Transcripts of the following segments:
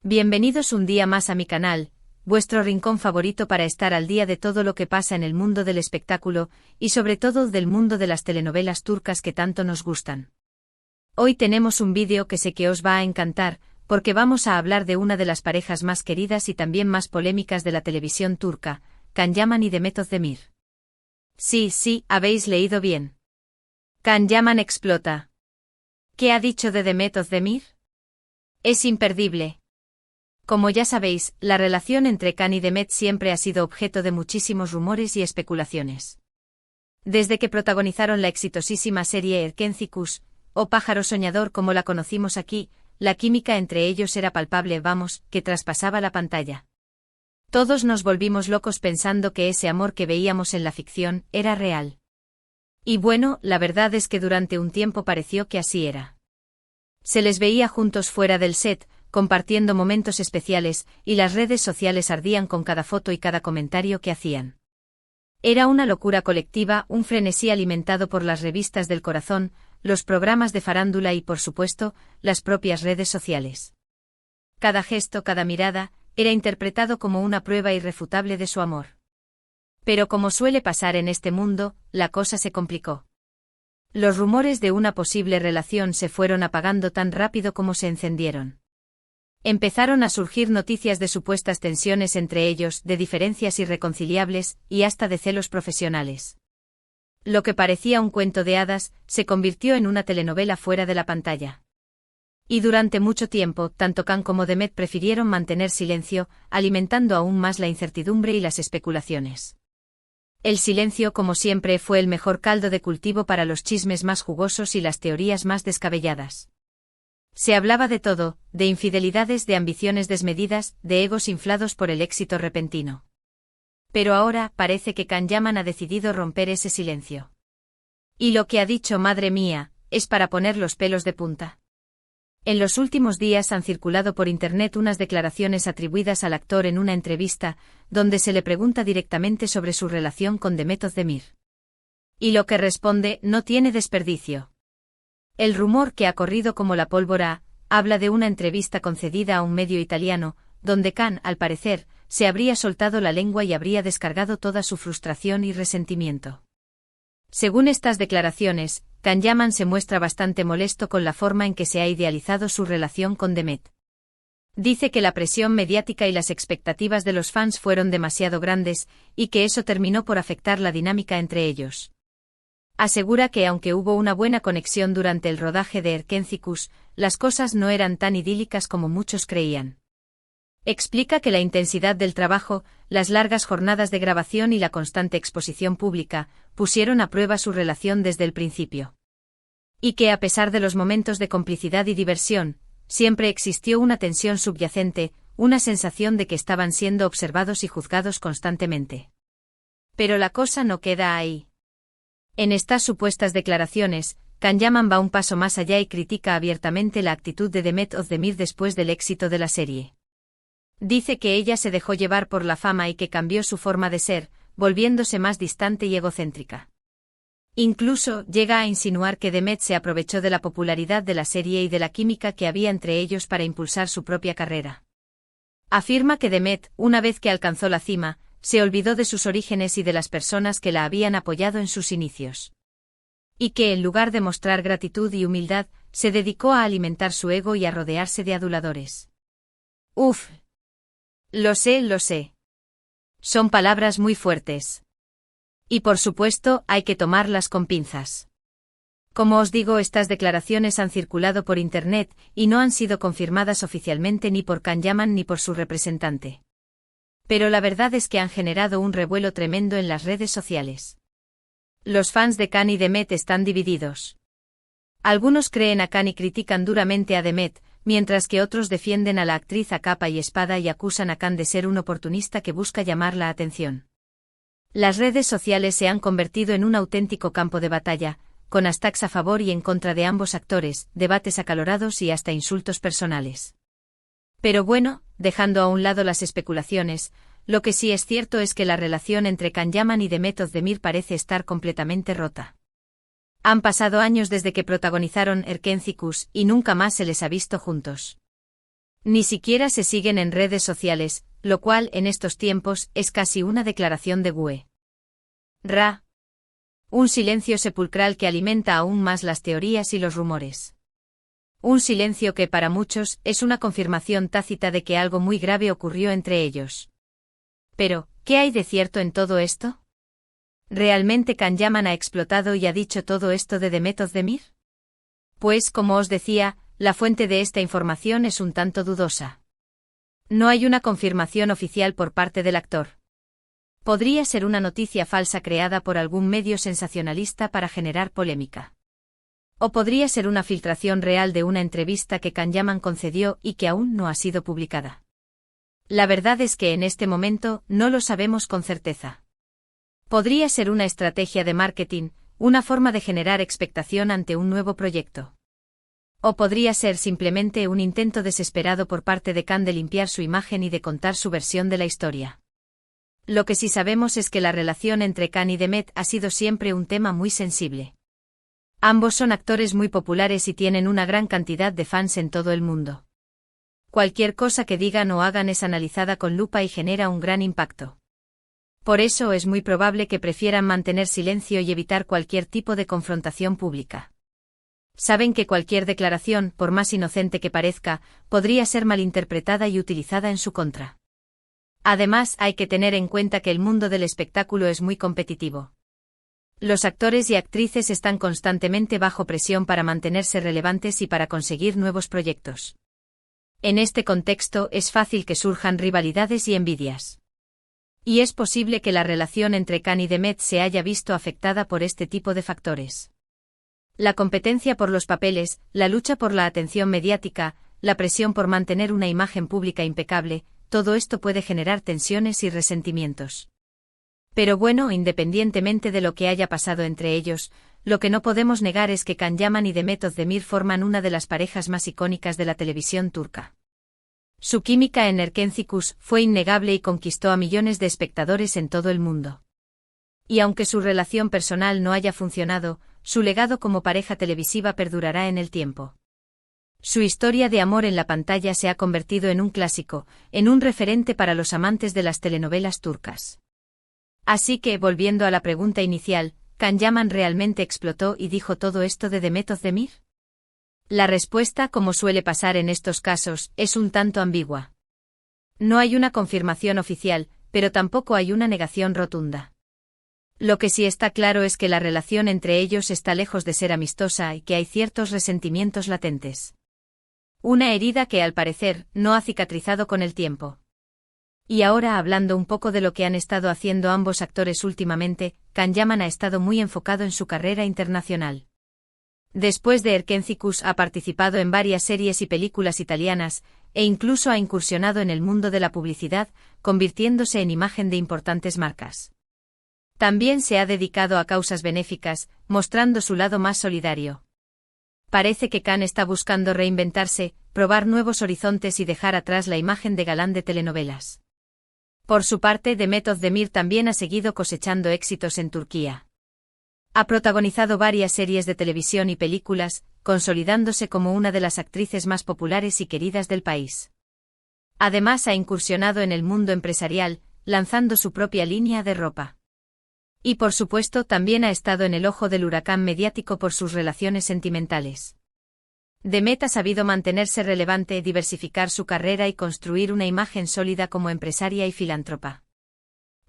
Bienvenidos un día más a mi canal, vuestro rincón favorito para estar al día de todo lo que pasa en el mundo del espectáculo, y sobre todo del mundo de las telenovelas turcas que tanto nos gustan. Hoy tenemos un vídeo que sé que os va a encantar, porque vamos a hablar de una de las parejas más queridas y también más polémicas de la televisión turca, Can Yaman y Demet Özdemir. Sí, habéis leído bien. Can Yaman explota. ¿Qué ha dicho de Demet Özdemir? Es imperdible. Como ya sabéis, la relación entre Can y Demet siempre ha sido objeto de muchísimos rumores y especulaciones. Desde que protagonizaron la exitosísima serie Erkencikus, o Pájaro Soñador como la conocimos aquí, la química entre ellos era palpable, que traspasaba la pantalla. Todos nos volvimos locos pensando que ese amor que veíamos en la ficción era real. Y bueno, la verdad es que durante un tiempo pareció que así era. Se les veía juntos fuera del set, compartiendo momentos especiales, y las redes sociales ardían con cada foto y cada comentario que hacían. Era una locura colectiva, un frenesí alimentado por las revistas del corazón, los programas de farándula y, por supuesto, las propias redes sociales. Cada gesto, cada mirada, era interpretado como una prueba irrefutable de su amor. Pero como suele pasar en este mundo, la cosa se complicó. Los rumores de una posible relación se fueron apagando tan rápido como se encendieron. Empezaron a surgir noticias de supuestas tensiones entre ellos, de diferencias irreconciliables, y hasta de celos profesionales. Lo que parecía un cuento de hadas, se convirtió en una telenovela fuera de la pantalla. Y durante mucho tiempo, tanto Can como Demet prefirieron mantener silencio, alimentando aún más la incertidumbre y las especulaciones. El silencio, como siempre, fue el mejor caldo de cultivo para los chismes más jugosos y las teorías más descabelladas. Se hablaba de todo, de infidelidades, de ambiciones desmedidas, de egos inflados por el éxito repentino. Pero ahora parece que Can Yaman ha decidido romper ese silencio. Y lo que ha dicho, madre mía, es para poner los pelos de punta. En los últimos días han circulado por internet unas declaraciones atribuidas al actor en una entrevista, donde se le pregunta directamente sobre su relación con Demet Özdemir. Y lo que responde no tiene desperdicio. El rumor que ha corrido como la pólvora habla de una entrevista concedida a un medio italiano, donde Can, al parecer, se habría soltado la lengua y habría descargado toda su frustración y resentimiento. Según estas declaraciones, Can Yaman se muestra bastante molesto con la forma en que se ha idealizado su relación con Demet. Dice que la presión mediática y las expectativas de los fans fueron demasiado grandes, y que eso terminó por afectar la dinámica entre ellos. Asegura que aunque hubo una buena conexión durante el rodaje de Erkencikus, las cosas no eran tan idílicas como muchos creían. Explica que la intensidad del trabajo, las largas jornadas de grabación y la constante exposición pública, pusieron a prueba su relación desde el principio. Y que a pesar de los momentos de complicidad y diversión, siempre existió una tensión subyacente, una sensación de que estaban siendo observados y juzgados constantemente. Pero la cosa no queda ahí. En estas supuestas declaraciones, Can Yaman va un paso más allá y critica abiertamente la actitud de Demet Özdemir después del éxito de la serie. Dice que ella se dejó llevar por la fama y que cambió su forma de ser, volviéndose más distante y egocéntrica. Incluso llega a insinuar que Demet se aprovechó de la popularidad de la serie y de la química que había entre ellos para impulsar su propia carrera. Afirma que Demet, una vez que alcanzó la cima, se olvidó de sus orígenes y de las personas que la habían apoyado en sus inicios. Y que en lugar de mostrar gratitud y humildad, se dedicó a alimentar su ego y a rodearse de aduladores. Uf. Lo sé. Son palabras muy fuertes. Y por supuesto, hay que tomarlas con pinzas. Como os digo, estas declaraciones han circulado por internet y no han sido confirmadas oficialmente ni por Can Yaman ni por su representante. Pero la verdad es que han generado un revuelo tremendo en las redes sociales. Los fans de Can y Demet están divididos. Algunos creen a Can y critican duramente a Demet, mientras que otros defienden a la actriz a capa y espada y acusan a Can de ser un oportunista que busca llamar la atención. Las redes sociales se han convertido en un auténtico campo de batalla, con hashtags a favor y en contra de ambos actores, debates acalorados y hasta insultos personales. Pero bueno, dejando a un lado las especulaciones, lo que sí es cierto es que la relación entre Can Yaman y Demet Özdemir parece estar completamente rota. Han pasado años desde que protagonizaron Erkencikus y nunca más se les ha visto juntos. Ni siquiera se siguen en redes sociales, lo cual en estos tiempos es casi una declaración de GUE. Ra. Un silencio sepulcral que alimenta aún más las teorías y los rumores. Un silencio que para muchos es una confirmación tácita de que algo muy grave ocurrió entre ellos. Pero, ¿qué hay de cierto en todo esto? ¿Realmente Can Yaman ha explotado y ha dicho todo esto de Demet Özdemir? Pues, como os decía, la fuente de esta información es un tanto dudosa. No hay una confirmación oficial por parte del actor. Podría ser una noticia falsa creada por algún medio sensacionalista para generar polémica. O podría ser una filtración real de una entrevista que Can Yaman concedió y que aún no ha sido publicada. La verdad es que en este momento no lo sabemos con certeza. Podría ser una estrategia de marketing, una forma de generar expectación ante un nuevo proyecto. O podría ser simplemente un intento desesperado por parte de Can de limpiar su imagen y de contar su versión de la historia. Lo que sí sabemos es que la relación entre Can y Demet ha sido siempre un tema muy sensible. Ambos son actores muy populares y tienen una gran cantidad de fans en todo el mundo. Cualquier cosa que digan o hagan es analizada con lupa y genera un gran impacto. Por eso es muy probable que prefieran mantener silencio y evitar cualquier tipo de confrontación pública. Saben que cualquier declaración, por más inocente que parezca, podría ser malinterpretada y utilizada en su contra. Además, hay que tener en cuenta que el mundo del espectáculo es muy competitivo. Los actores y actrices están constantemente bajo presión para mantenerse relevantes y para conseguir nuevos proyectos. En este contexto es fácil que surjan rivalidades y envidias. Y es posible que la relación entre Can y Demet se haya visto afectada por este tipo de factores. La competencia por los papeles, la lucha por la atención mediática, la presión por mantener una imagen pública impecable, todo esto puede generar tensiones y resentimientos. Pero bueno, independientemente de lo que haya pasado entre ellos, lo que no podemos negar es que Can Yaman y Demet Özdemir forman una de las parejas más icónicas de la televisión turca. Su química en Erkenci fue innegable y conquistó a millones de espectadores en todo el mundo. Y aunque su relación personal no haya funcionado, su legado como pareja televisiva perdurará en el tiempo. Su historia de amor en la pantalla se ha convertido en un clásico, en un referente para los amantes de las telenovelas turcas. Así que, volviendo a la pregunta inicial, ¿Can Yaman realmente explotó y dijo todo esto de Demet Özdemir? La respuesta, como suele pasar en estos casos, es un tanto ambigua. No hay una confirmación oficial, pero tampoco hay una negación rotunda. Lo que sí está claro es que la relación entre ellos está lejos de ser amistosa y que hay ciertos resentimientos latentes. Una herida que, al parecer, no ha cicatrizado con el tiempo. Y ahora, hablando un poco de lo que han estado haciendo ambos actores últimamente, Can Yaman ha estado muy enfocado en su carrera internacional. Después de Erkenci ha participado en varias series y películas italianas, e incluso ha incursionado en el mundo de la publicidad, convirtiéndose en imagen de importantes marcas. También se ha dedicado a causas benéficas, mostrando su lado más solidario. Parece que Can está buscando reinventarse, probar nuevos horizontes y dejar atrás la imagen de galán de telenovelas. Por su parte, Demet Özdemir también ha seguido cosechando éxitos en Turquía. Ha protagonizado varias series de televisión y películas, consolidándose como una de las actrices más populares y queridas del país. Además, ha incursionado en el mundo empresarial, lanzando su propia línea de ropa. Y por supuesto también ha estado en el ojo del huracán mediático por sus relaciones sentimentales. Demet ha sabido mantenerse relevante, diversificar su carrera y construir una imagen sólida como empresaria y filántropa.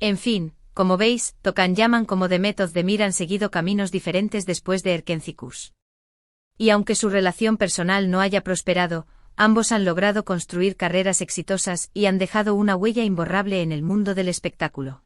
En fin, como veis, Can Yaman como Demet Özdemir han seguido caminos diferentes después de Erkenci. Y aunque su relación personal no haya prosperado, ambos han logrado construir carreras exitosas y han dejado una huella imborrable en el mundo del espectáculo.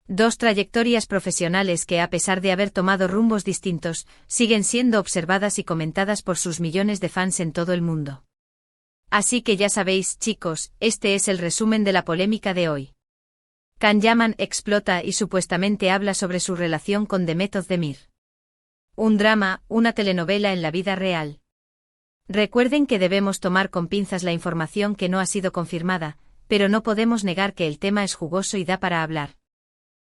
Dos trayectorias profesionales que, a pesar de haber tomado rumbos distintos, siguen siendo observadas y comentadas por sus millones de fans en todo el mundo. Así que ya sabéis, chicos, este es el resumen de la polémica de hoy. Can Yaman explota y supuestamente habla sobre su relación con Demet Özdemir. Un drama, una telenovela en la vida real. Recuerden que debemos tomar con pinzas la información que no ha sido confirmada, pero no podemos negar que el tema es jugoso y da para hablar.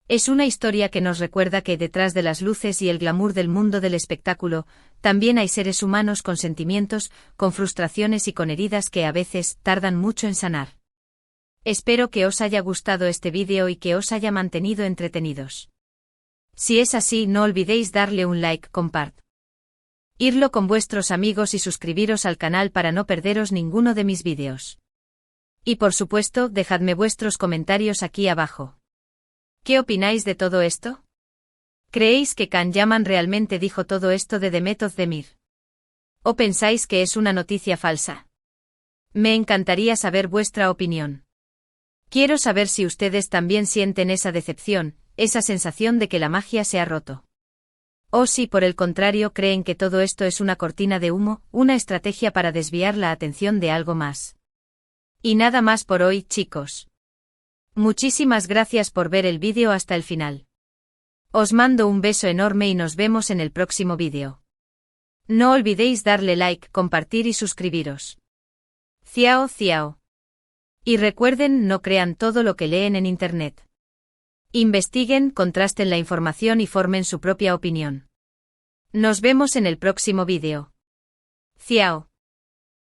Es una historia que nos recuerda que detrás de las luces y el glamour del mundo del espectáculo, también hay seres humanos con sentimientos, con frustraciones y con heridas que a veces tardan mucho en sanar. Espero que os haya gustado este vídeo y que os haya mantenido entretenidos. Si es así, no olvidéis darle un like, compartirlo con vuestros amigos y suscribiros al canal para no perderos ninguno de mis vídeos. Y por supuesto, dejadme vuestros comentarios aquí abajo. ¿Qué opináis de todo esto? ¿Creéis que Can Yaman realmente dijo todo esto de Demet Özdemir? ¿O pensáis que es una noticia falsa? Me encantaría saber vuestra opinión. Quiero saber si ustedes también sienten esa decepción, esa sensación de que la magia se ha roto. O si por el contrario creen que todo esto es una cortina de humo, una estrategia para desviar la atención de algo más. Y nada más por hoy, chicos. Muchísimas gracias por ver el vídeo hasta el final. Os mando un beso enorme y nos vemos en el próximo vídeo. No olvidéis darle like, compartir y suscribiros. Ciao, ciao. Y recuerden, no crean todo lo que leen en internet. Investiguen, contrasten la información y formen su propia opinión. Nos vemos en el próximo vídeo. Ciao.